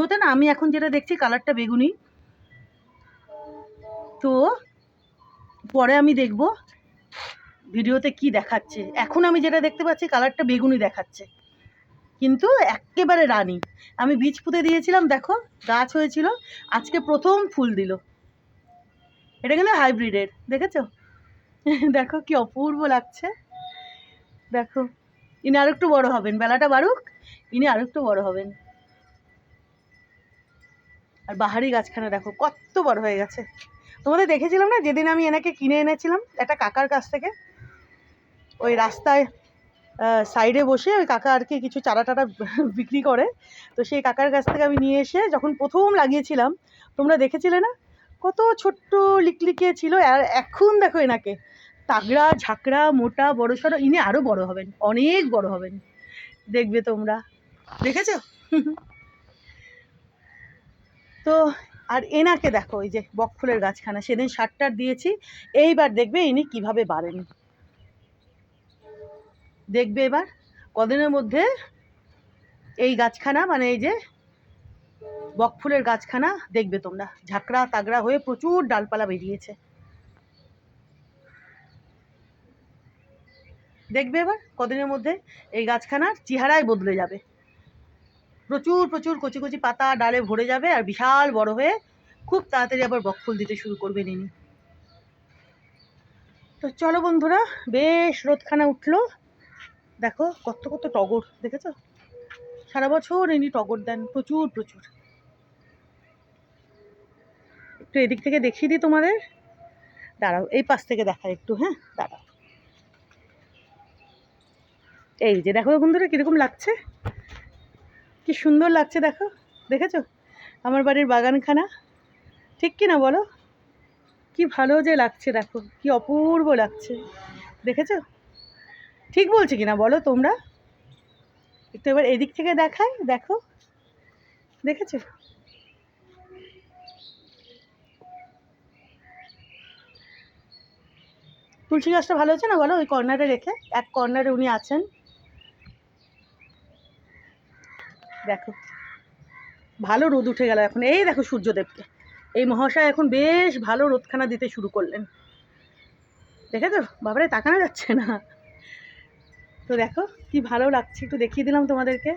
ওতে না আমি এখন যেটা দেখছি কালারটা বেগুনি, তো পরে আমি দেখব ভিডিওতে কি দেখাচ্ছে। এখন আমি যেটা দেখতে পাচ্ছি কালারটা বেগুনি দেখাচ্ছে, কিন্তু একেবারে রানী। আমি বীজ পুঁতে দিয়েছিলাম, দেখো গাছ হয়েছিল, আজকে প্রথম ফুল দিল। এটা কিন্তু হাইব্রিডের, দেখেছো? দেখো কি অপূর্ব লাগছে। দেখো ইনি আর একটু বড় হবেন, বেলাটা বাড়ুক, ইনি আর একটু বড় হবেন। আর বাহারি গাছখানা দেখো কত বড় হয়ে গেছে। তোমাদের দেখেছিলাম না যেদিন আমি এনাকে কিনে এনেছিলাম একটা কাকার কাছ থেকে, ওই রাস্তায় সাইডে বসে ওই কাকা আর কি কিছু চারা টারা বিক্রি করে, তো সেই কাকার কাছ থেকে আমি নিয়ে এসে যখন প্রথম লাগিয়েছিলাম, তোমরা দেখেছিলে না কত ছোট্ট লিকলিকে ছিল। আর এখন দেখো এনাকে তাগড়া ঝাঁকড়া মোটা বড় সড়ো, ইনি আরও বড় হবেন, অনেক বড় হবেন, দেখবে তোমরা, দেখেছো? তো আর এনাকে দেখো, এই যে বকফুলের গাছখানা সেদিন সারটার দিয়েছি, এইবার দেখবে ইনি কিভাবে বাড়েন, দেখবে এবার কদিনের মধ্যে এই গাছখানা, মানে এই যে বকফুলের গাছখানা দেখবে তোমরা ঝাঁকড়া তাগড়া হয়ে প্রচুর ডালপালা বেরিয়েছে, দেখবে এবার কদিনের মধ্যে এই গাছখানার চেহারাই বদলে যাবে। প্রচুর প্রচুর কচি কচি পাতা ডালে ভরে যাবে আর বিশাল বড় হয়ে খুব তাড়াতাড়ি আবার বকফুল দিতে শুরু করবে নিনি। তো চলো বন্ধুরা, বেশ রোদখানা উঠলো, দেখো কত কত টগর, দেখেছো? সারা বছর ইনি টগর দেন প্রচুর প্রচুর। একটু এদিক থেকে দেখিয়ে দিই তোমাদের, দাঁড়াও এই পাশ থেকে দেখায় একটু, হ্যাঁ দাঁড়াও। এই যে দেখো বন্ধুরা কীরকম লাগছে, কি সুন্দর লাগছে দেখো, দেখেছো আমার বাড়ির বাগানখানা, ঠিক কি না বলো? কি ভালো যে লাগছে, দেখো কি অপূর্ব লাগছে, দেখেছো? ঠিক বলছি কি না বলো তোমরা? একটু এবার এদিক থেকে দেখাই, দেখো দেখেছো? তুলসী গাছটা ভালো হচ্ছে না বলো? ওই কর্নারে রেখে, এক কর্নারে উনি আছেন, দেখো ভালো রোদ উঠে গেল এখন। এই দেখো সূর্যদেবকে, এই মহাশয় এখন বেশ ভালো রোদখানা দিতে শুরু করলেন, দেখেছো? বাবারে তাকানো যাচ্ছে না। তো দেখো কি ভালো লাগছে, একটু দেখিয়ে দিলাম তোমাদেরকে।